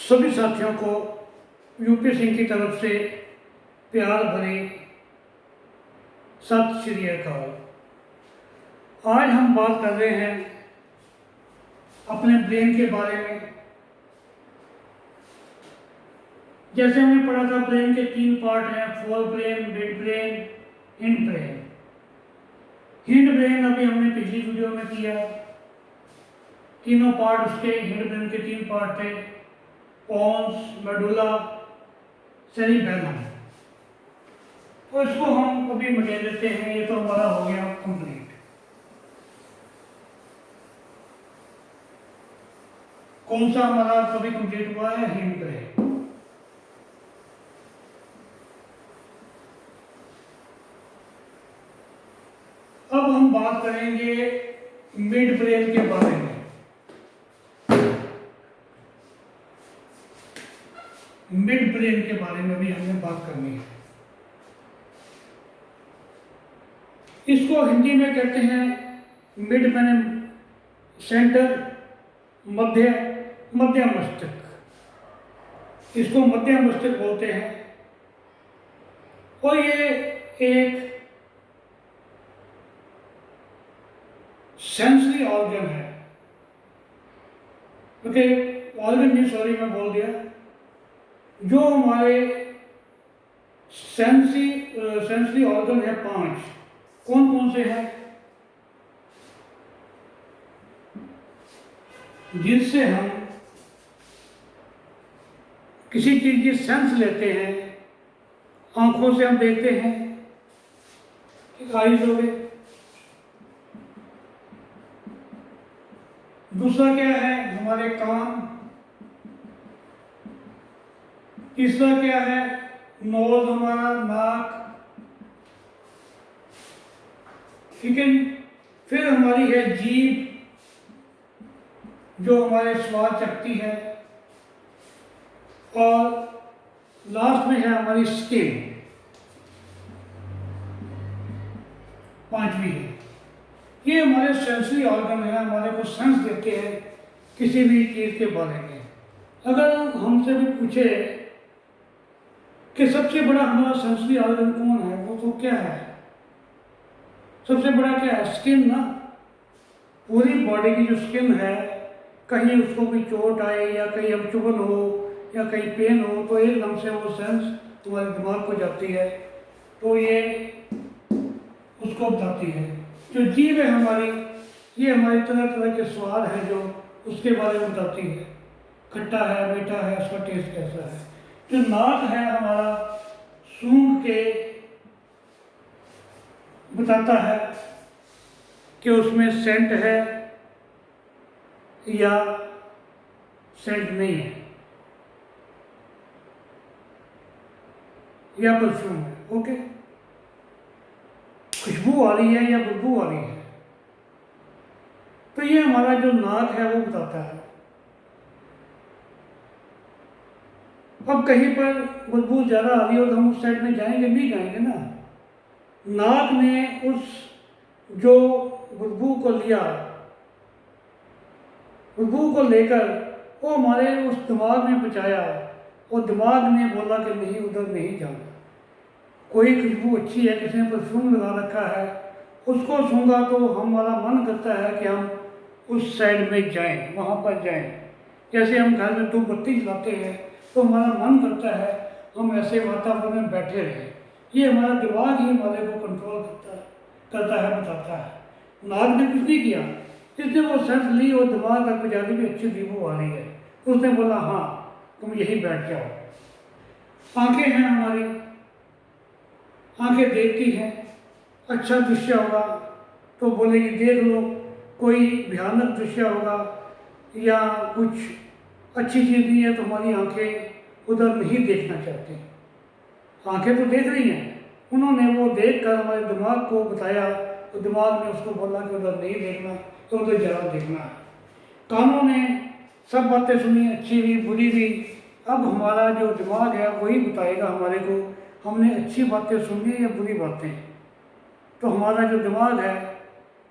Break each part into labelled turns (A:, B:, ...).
A: सभी साथियों को यूपी सिंह की तरफ से प्यार भरी सत श्री अकाल। आज हम बात कर रहे हैं अपने ब्रेन के बारे में। जैसे हमने पढ़ा था, ब्रेन के 3 पार्ट हैं, fore brain, mid brain, hind brain. Hind brain अभी हमने पिछली वीडियो में किया। तीनों पार्ट उसके हिंड ब्रेन के 3 पार्ट थे, पोन्स, मेडुला, सेरिबेलम। तो इसको हम अभी मिटा देते हैं। ये तो हमारा हो गया कंप्लीट। कौन सा हमारा कभी कंप्लीट हुआ है? Hind brain. अब हम बात करेंगे मिड ब्रेन के बारे में। मिड ब्रेन के बारे में भी हमने बात करनी है। इसको हिंदी में कहते हैं मिड मैंने सेंटर, मध्य मस्तिष्क। इसको मध्य मस्तिष्क बोलते हैं। और ये एक सेंसरी ऑर्गन है। ओके, ऑर्गन नहीं, सॉरी मैं बोल दिया। जो हमारे सेंसरी ऑर्गन है 5, कौन कौन से हैं? जिनसे हम किसी चीज की सेंस लेते हैं। आंखों से हम देखते हैं, आईज हो गए। दूसरा क्या है? हमारे कान। तीसरा क्या है? नोज, हमारा नाक। ठीक है जी। फिर हमारी है जीभ, जो हमारे स्वाद चखती है। और लास्ट में है हमारी स्किन, 5वीं है। ये हमारे सेंसरी ऑर्गन है, हमारे को सेंस देते हैं किसी भी चीज के बारे में। अगर हमसे भी पूछे कि सबसे बड़ा हमारा सेंसरी ऑर्गन कौन है, वो तो क्या है? सबसे बड़ा क्या है? स्किन ना। पूरी बॉडी की जो स्किन है, कहीं उसको कोई चोट आए या कहीं हम चुभन हो या कहीं पेन हो तो एकदम से वो सेंस तुम्हारे दिमाग को जाती है, तो ये उसको बताती है। जो जीभ है हमारी, ये हमारी तरह तरह के स्वाद हैं जो उसके बारे में बताती है। खट्टा है, मीठा है, उसका टेस्ट कैसा है। जो नाक है हमारा, सूंघ के बताता है कि उसमें सेंट है या सेंट नहीं है, या परफ्यूम है। ओके, खुशबू आ रही है या बदबू आ रही है। तो ये हमारा जो नाक है वो बताता है। अब कहीं पर बदबू ज़्यादा आ रही हो तो हम उस साइड में जाएंगे? नहीं जाएंगे ना। नाक ने उस जो बदबू को लिया, बदबू को लेकर वो हमारे उस दिमाग में पहुँचाया, और दिमाग ने बोला कि नहीं, उधर नहीं जाना। कोई खुशबू अच्छी है, किसी ने परफ्यूम लगा रखा है, उसको सूंघा तो हमारा मन करता है कि हम उस साइड में जाएं, वहाँ पर जाएं। जैसे हम घर में 2 बत्ती जलाते हैं तो हमारा मन करता है हम ऐसे वातावरण में बैठे रहें। ये हमारा दिमाग ही हमारे को कंट्रोल करता है, बताता है। नाक ने कुछ नहीं किया, जिसने वो सेंस ली और दिमाग तक बजाने की अच्छी खुशबू आ रही है, तो उसने बोला हाँ तुम यहीं बैठ जाओ। आंखें हैं हमारी, आंखें देखती हैं। अच्छा दृश्य होगा तो बोलेगी देख लो, कोई भयानक दृश्य होगा या कुछ अच्छी चीज़ नहीं है तो हमारी आंखें उधर नहीं देखना चाहती। आंखें तो देख रही हैं, उन्होंने वो देखकर हमारे दिमाग को बताया, तो दिमाग ने उसको बोला कि उधर नहीं देखना, तो उधर ज़्यादा देखना है। कानों ने सब बातें सुनी, अच्छी भी बुरी भी। अब हमारा जो दिमाग है वही बताएगा हमारे को हमने अच्छी बातें सुनी या बुरी बातें। तो हमारा जो दिमाग है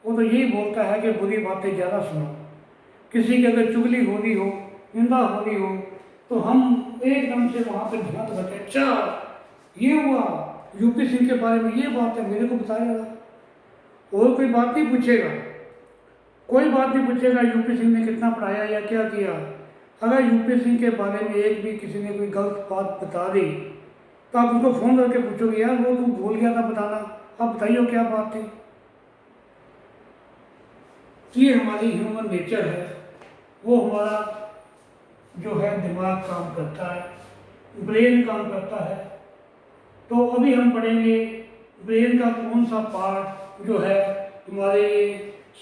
A: वो तो यही बोलता है कि बुरी बातें ज़्यादा सुनो। किसी की अगर चुगली हो रही हो, निंदा हो रही हो, तो हम एकदम से वहाँ पे ध्यान रखें, अच्छा ये हुआ, यूपी सिंह के बारे में ये बात है, मेरे को बताया था। और कोई बात नहीं पूछेगा, कोई बात नहीं पूछेगा यूपी सिंह ने कितना पढ़ाया या क्या किया। अगर यूपी सिंह के बारे में एक भी किसी ने कोई गलत बात बता दी तो आप उसको फ़ोन करके पूछोगे, यार वो तू भूल गया था बताना, आप बताइए क्या बात थी। ये हमारी ह्यूमन नेचर है, वो हमारा जो है दिमाग काम करता है, ब्रेन काम करता है। तो अभी हम पढ़ेंगे ब्रेन का कौन सा पार्ट जो है हमारे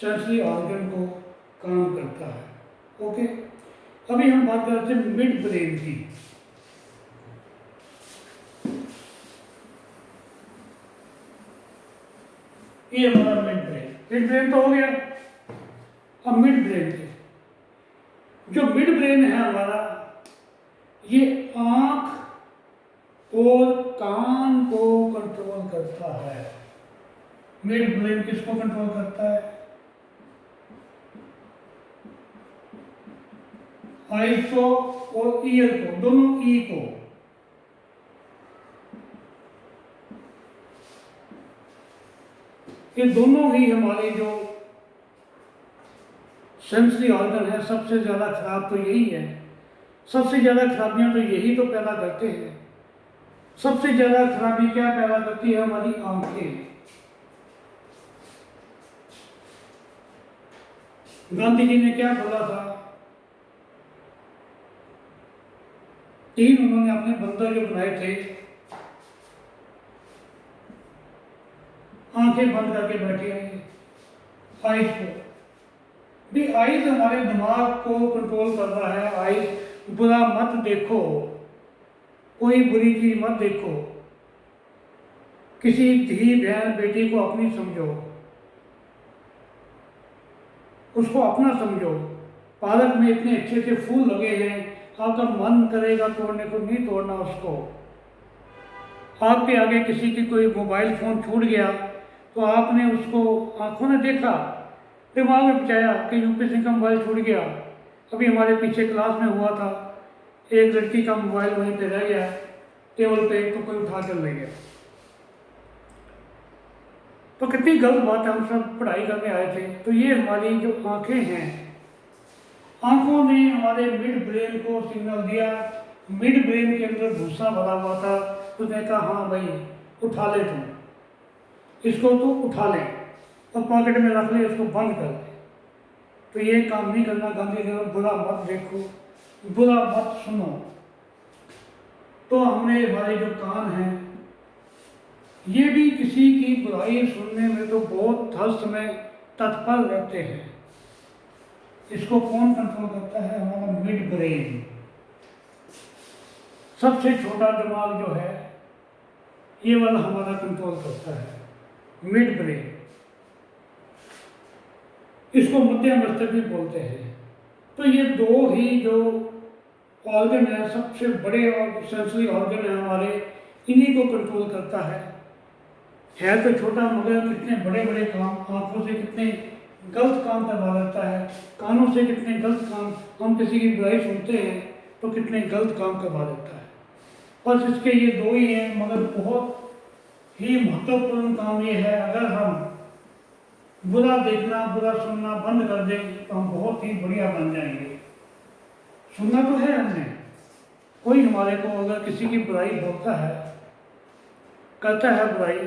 A: सेंसरी ऑर्गन को काम करता है। ओके, अभी हम बात करते हैं मिड ब्रेन की। ये हमारा मिड ब्रेन तो हो गया। अब मिड ब्रेन के जो मिड ब्रेन है हमारा, ये आंख और कान को कंट्रोल करता है। मिड ब्रेन किसको कंट्रोल करता है? आईज को और ईयर को, दोनों ई को। ये दोनों ही हमारे जो सेंसरी ऑर्गन है, सबसे ज़्यादा खराब तो यही है। सबसे ज़्यादा खराबियां तो यही तो पैदा करते हैं। सबसे ज़्यादा खराबी क्या पैदा करती है? हमारी आंखें। गांधी जी ने क्या बोला था? तीन उन्होंने अपने बंदर जो बनाए थे, आंखें बंद करके बैठे हैं, आइज को भी। आइज हमारे दिमाग को कंट्रोल कर रहा है। आइज, बुरा मत देखो, कोई बुरी चीज मत देखो, किसी धी बहन बेटी को अपनी समझो, उसको अपना समझो। पार्क में इतने अच्छे अच्छे फूल लगे हैं, आपका मन करेगा तोड़ने को, नहीं तोड़ना उसको। आपके आगे किसी की कोई मोबाइल फोन छूट गया तो आपने उसको आंखों ने देखा, दिमाग में बचाया कि यूपी सिंह का मोबाइल छूट गया। अभी हमारे पीछे क्लास में हुआ था, एक लड़की का मोबाइल वहीं पे रह गया टेबल पे, तो कोई उठा कर ले गया। तो कितनी गलत बात है, हम सब पढ़ाई करने आए थे। तो ये हमारी जो आंखें हैं, आंखों ने हमारे मिड ब्रेन को सिग्नल दिया। मिड ब्रेन के अंदर भूसा भरा हुआ था, उसने कहा हाँ भाई उठा ले, तुम इसको तो उठा ले और पॉकेट में रख ले, इसको बंद कर दे। तो ये काम नहीं करना। गांधी ने बुरा मत देखो, बुरा मत सुनो। तो हमने, हमारे जो कान हैं, ये भी किसी की बुराई सुनने में तो बहुत हर समय तत्पर रहते हैं। इसको कौन कंट्रोल करता है? हमारा मिड ब्रेन। सबसे छोटा दिमाग जो है, ये वाला हमारा कंट्रोल करता है, मिड ब्रेन। इसको मध्य मस्तक भी बोलते हैं। तो ये दो ही जो ऑर्गन है, सबसे बड़े और सेंसरी ऑर्गन है हमारे, इन्हीं को कंट्रोल करता है। तो छोटा मगर कितने बड़े बड़े काम, आंखों से कितने गलत काम करवा देता है, कानों से कितने गलत काम, हम किसी की बुराई सुनते हैं तो कितने गलत काम करवा देता है। बस इसके ये दो ही हैं, मगर बहुत ही महत्वपूर्ण काम ये है, अगर हम बुरा देखना, बुरा सुनना बंद कर दें तो हम बहुत ही बढ़िया बन जाएंगे। सुनना तो है हमने, कोई हमारे को अगर किसी की बुराई बोलता है, करता है बुराई,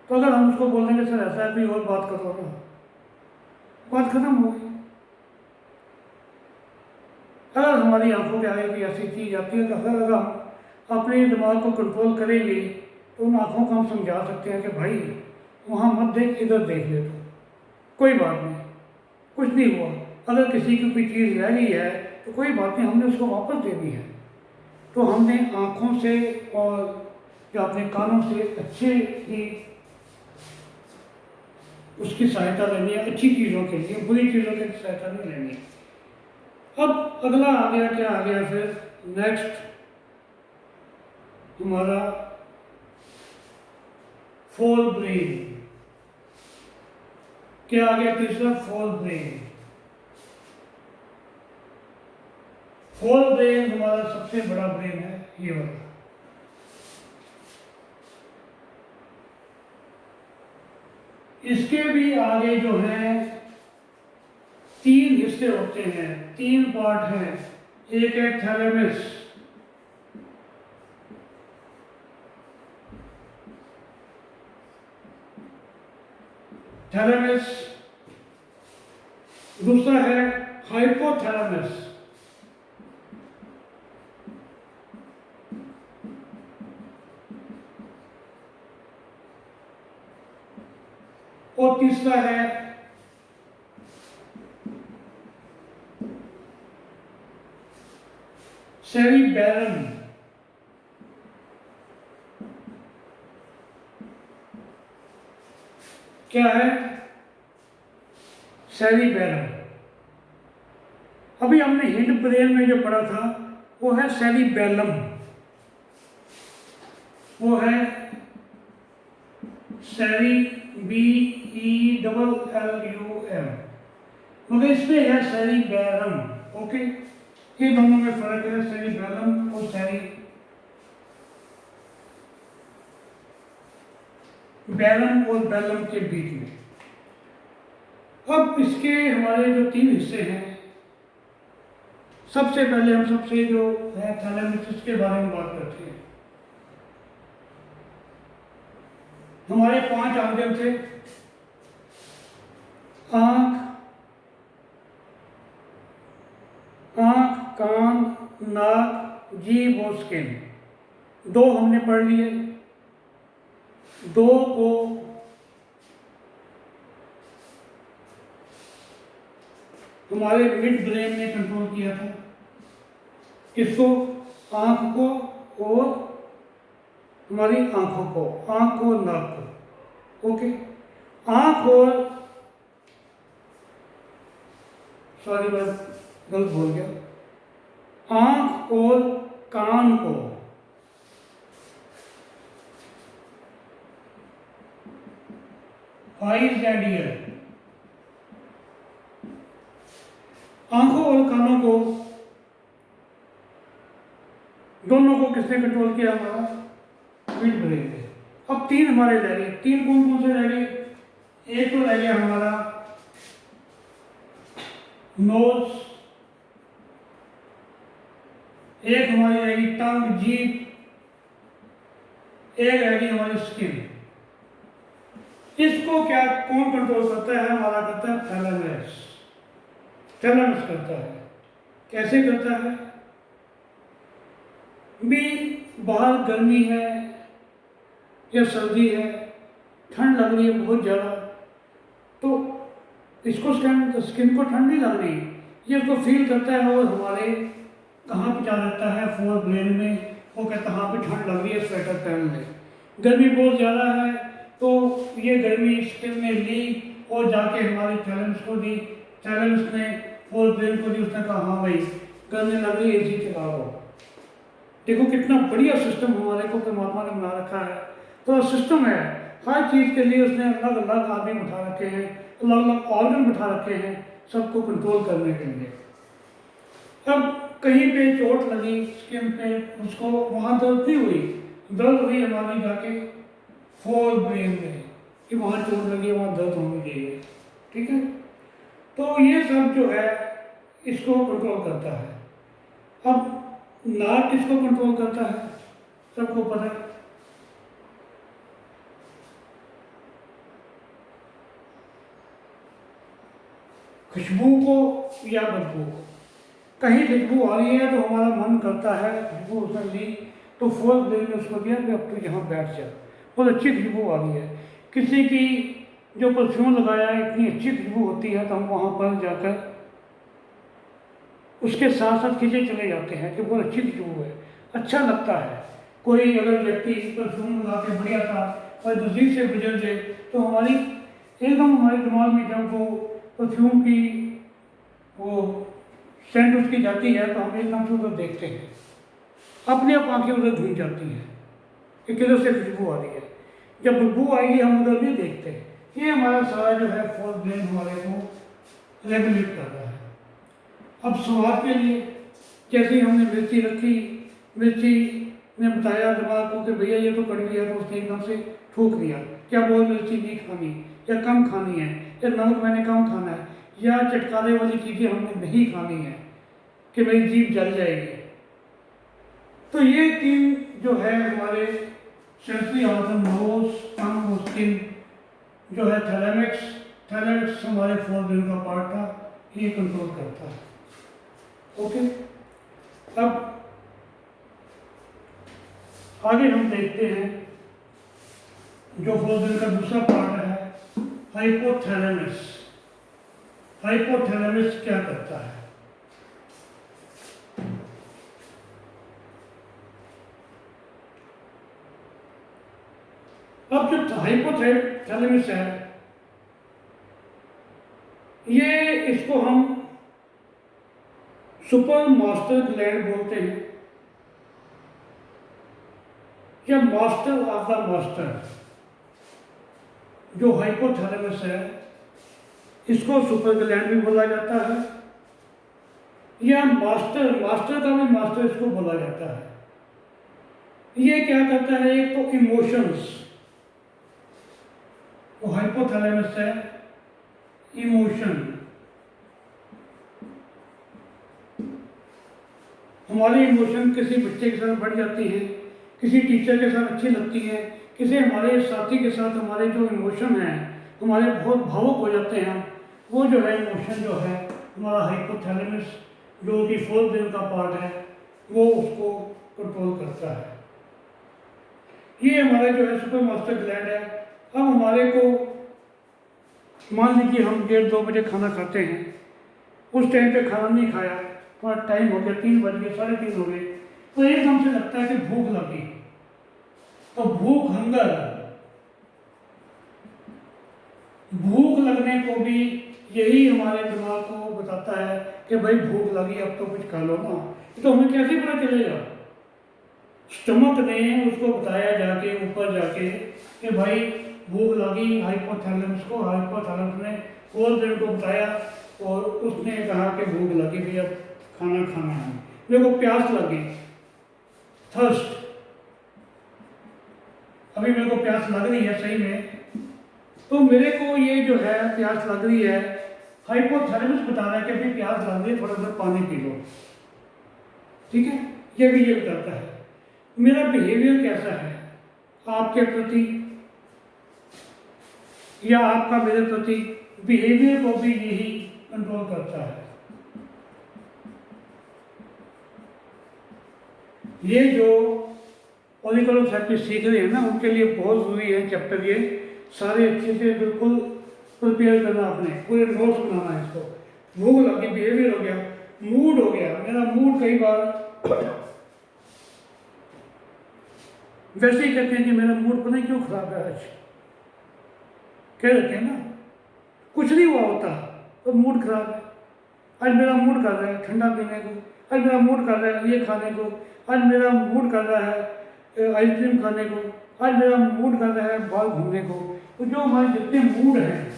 A: तो अगर हम उसको बोल देंगे सर ऐसा है, कोई और बात करो ना, बात खत्म हो गई। अगर हमारी आंखों के आगे कोई ऐसी चीज़ आती है तो अगर हम अपने दिमाग को कंट्रोल करेंगे तो उन आंखों को हम समझा सकते हैं कि भाई वहाँ मत देख, इधर देख ले, तो कोई बात नहीं, कुछ नहीं हुआ। अगर किसी की कोई चीज़ रह गई है तो कोई बात नहीं, हमने उसको वापस देनी है। तो हमने आँखों से और या अपने कानों से अच्छे ही उसकी सहायता लेनी है, अच्छी चीज़ों के लिए, बुरी चीज़ों की सहायता नहीं लेनी है। अब अगला आ गया, क्या आ गया फिर नेक्स्ट हमारा फोल ब्रेन। क्या आ गया तीसरा? फोल ब्रेन। फोर ब्रेन हमारा सबसे बड़ा ब्रेन है ये वाला। इसके भी आगे जो है 3 हिस्से होते हैं, 3 पार्ट हैं। एक है थैलेमस, थैलेमस, दूसरा है हाइपोथैलेमस, और तीसरा है सेरिबैरम। क्या है? सेरिबैरम। अभी हमने हिंड ब्रेन में जो पढ़ा था वो है सेरिबैलम, वो है सेरी BELLUM, मगर इसमें है सेरिबैरम। ओके, ये दोनों में फर्क है, सेरिबैलम और बैरम और बैलम के बीच में। अब इसके हमारे जो 3 हिस्से हैं, सबसे पहले हम सबसे जो है थैलेमस के बारे में बात करते हैं। हमारे 5 आंगन थे, आंख, कान, नाक, जीभ और स्किन। 2 हमने पढ़ लिए, 2 को हमारे मिड ब्रेन ने कंट्रोल किया था। किसको? आंख को और हमारी आंखों को, आंख और नाक को। ओके, आंख और सॉरी मैं गलत बोल गया, आंख और कान को आईज एंड ईयर, आंखों और कानों को दोनों को किसने कंट्रोल किया? हमारा मिड ब्रेन ने। अब 3 हमारे रह गए। 3 कौन कौन से रह गए? एक तो रह गया हमारा नोज, एक हमारी रहेगी टंग, जीभ, एक रहेगी हमारी स्किन। इसको क्या कौन कंट्रोल करता है? हमारा करता है थैलेमस। थैलेमस करता है। कैसे करता है? भी बाहर गर्मी है या सर्दी है, ठंड लग रही है बहुत ज़्यादा, तो इसको स्किन को ठंड नहीं लग रही, ये उसको फील करता है और हमारे कहाँ पे जा रहता है? फोर ब्रेन में। वो कहता है हाँ पे ठंड लग रही है, स्वेटर पहन ले। गर्मी बहुत ज़्यादा है तो ये गर्मी स्किन में ली और जाके हमारे थैलेमस को दी। थैलेमस ने फोर ब्रेन को दी, उसने कहा हाँ भाई गर्मी लग रही है, एसी चला लो। देखो कितना बढ़िया सिस्टम हमारे को परमात्मा ने बना रखा है। तो सिस्टम है, हर चीज़ के लिए उसने अलग अलग आदमी बिठा रखे हैं, अलग अलग ऑर्गन बिठा रखे हैं सबको कंट्रोल करने के लिए। अब कहीं पे चोट लगी स्किन पे, उसको वहाँ दर्द नहीं हुई, दर्द हुई हमारी जाके फोर ब्रेन में कि वहाँ चोट लगी, वहाँ दर्द होनी चाहिए। ठीक है, तो ये सब जो है इसको कंट्रोल करता है। अब नाक किसको कंट्रोल करता है? सबको पता है। खुशबू को या बदबू को। कहीं खुशबू आ रही है तो हमारा मन करता है, खुशबू उसने ली तो फोर्थ ब्रेन ने उसको दिया कि अब तू यहाँ बैठ जा, बहुत अच्छी खुशबू आ रही है। किसी की जो परफ्यूम लगाया है इतनी अच्छी खुशबू होती है तो हम वहाँ पर जाकर उसके साथ साथ खींचे चले जाते हैं कि बहुत अच्छी खुशबू है, अच्छा लगता है। कोई अगर व्यक्ति परफ्यूम लगा के बढ़िया था और नज़दीक से गुजर जाए तो हमारी एकदम हमारे दिमाग में जब वो परफ्यूम की वो सेंट उसकी जाती है तो हम एकदम से उधर देखते हैं, अपने आप आंखें उधर घूम जाती हैं कि किधर से खुशबू आ रही है। जब बदबू आएगी हम उधर नहीं देखते। ये हमारा सारा जो है फोर्थ ब्रेन हमारे को रेगुलेट कर रहा है। अब शुरुआत के लिए जैसे ही हमने मिर्ची रखी, मिर्ची ने बताया दिमाग को कि भैया ये तो कड़वी है, तो उसने एकदम से थूक दिया, क्या बोल मिर्ची नहीं खानी या कम खानी है, या नमक मैंने कम खाना है, या चटकारे वाली चीज़ें हमने नहीं खानी है कि मेरी जीभ जल जाएगी। तो ये तीन जो है हमारे सेंसरी ऑर्गन, नोज, टंग और स्किन जो है थैलेमिक्स, थैलेमिक्स हमारे फोर्थ ब्रेन का पार्ट था, ये कंट्रोल करता है। ओके, अब आगे हम देखते हैं जो फोर्थ ब्रेन का दूसरा पार्ट है, हाइपोथैलेमस। हाइपोथैलेमस क्या करता है? अब जो हाइपोथैलेमस है, ये इसको हम सुपर मास्टर ग्लैंड बोलते हैं या मास्टर ऑफ द मास्टर। जो हाइपोथैलेमस है इसको सुपर ग्लैंड भी बोला जाता है, या मास्टर का भी मास्टर इसको बोला जाता है। ये क्या करता है? एक तो इमोशंस, वो हाइपोथैलेमस है इमोशन, हमारी इमोशन किसी बच्चे के साथ बढ़ जाती है, किसी टीचर के साथ अच्छी लगती है, किसी हमारे साथी के साथ हमारे जो इमोशन हैं, हमारे बहुत भावुक हो जाते हैं, वो जो है इमोशन जो है हमारा हाइपोथैलेमस जो कि फोर्थ ब्रेन का पार्ट है वो उसको कंट्रोल करता है। ये हमारा जो है सुपर मास्टर ग्लैंड है। अब हमारे को मान लीजिए हम 1:30-2 बजे खाना खाते हैं, उस टाइम पे खाना नहीं खाया, थोड़ा टाइम हो गया, 3 बज गए, 3:30 हो गए, तो एकदम से लगता है कि भूख लगी। तो भूख लगने को भी यही हमारे दिमाग को बताता है कि भाई भूख लगी, अब तो कुछ खा लो ना। तो हमें कैसे पता चलेगा? स्टमक ने उसको बताया जाके ऊपर जाके कि भाई भूख लगी, हाइपोथैलेमस ने फोर्थ ब्रेन को बताया और उसने कहा कि भूख लगी भी, अब खाना खाना है, मेरे को प्यास लगी, थर्स्ट, अभी मेरे को प्यास लग रही है सही में, तो मेरे को ये जो है प्यास लग रही है, हाइपोथैलेमस बता रहा है कि अभी प्यास लग रही है, थोड़ा सा पानी पी लो, ठीक है। ये भी ये बताता है मेरा बिहेवियर कैसा है आपके प्रति, या आपका मेरे प्रति बिहेवियर को भी यही कंट्रोल करता है। ये जो पॉलिकलोथेरेपी सीख रहे हैं ना, उनके लिए बहुत ज़रूरी है चैप्टर, ये सारे अच्छे से बिल्कुल प्रिपेयर करना, आपने पूरे नोट्स बनाना है इसको। भूख लगी, बिहेवियर हो गया, मूड हो गया, मेरा मूड कई बार वैसे ही कहते हैं कि मेरा मूड पता नहीं क्यों खराब है आज, कह देते हैं ना, कुछ नहीं हुआ होता तो मूड खराब है, आज मेरा मूड कर रहा है ठंडा पीने को, आज मेरा मूड कर रहा है ये खाने को, आज मेरा मूड कर रहा है आइसक्रीम खाने को, आज मेरा मूड कर रहा है बाहर घूमने को। तो जो हमारे जितने मूड हैं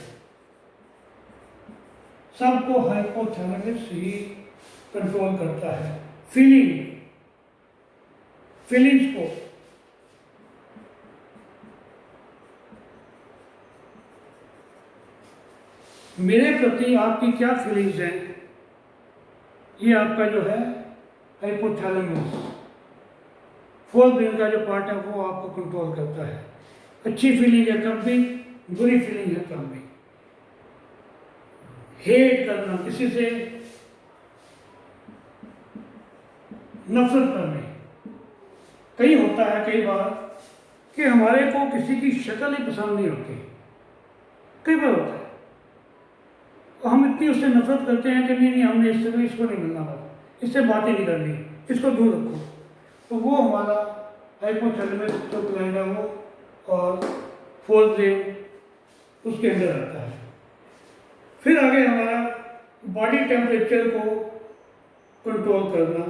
A: सबको हाइपोथैलेमस ही कंट्रोल करता है। फीलिंग्स को, मेरे प्रति आपकी क्या फीलिंग्स हैं, ये आपका जो है हाइपोथैलेमस फोर्थ ब्रेन का जो पार्ट है वो आपको कंट्रोल करता है। अच्छी फीलिंग है तब भी, बुरी फीलिंग है तब भी, हेट करना, किसी से नफरत करने, कई होता है कई बार कि हमारे को किसी की शक्ल ही पसंद नहीं होती, कई बार होता है, तो हम इतनी उससे नफरत करते हैं कि नहीं हमने इससे इसको नहीं मिलना, बस इससे बात ही नहीं करनी, इसको दूर रखो। तो वो हमारा हाइपोथैलेमस जो ग्लैंड है वो और फोर्थ ब्रेन उसके अंदर आता है। फिर आगे हमारा बॉडी टेम्परेचर को कंट्रोल करना,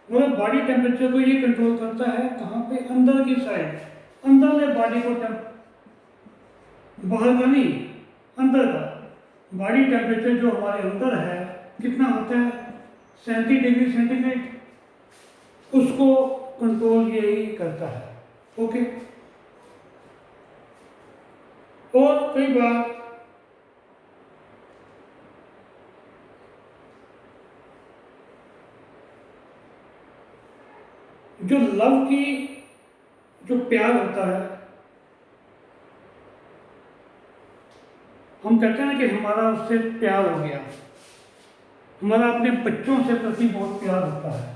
A: मतलब बॉडी टेम्परेचर को ये कंट्रोल करता है कहाँ पे, अंदर की साइड, अंदर ले बॉडी को बाहर का नहीं, अंदर का बॉडी टेम्परेचर जो हमारे अंदर है कितना होता है, 37 डिग्री सेंटीग्रेड, उसको कंट्रोल यही करता है। ओके। और कई बार जो लव की जो प्यार होता है, हम कहते हैं ना कि हमारा उससे प्यार हो गया, हमारा अपने बच्चों से प्रति बहुत प्यार होता है,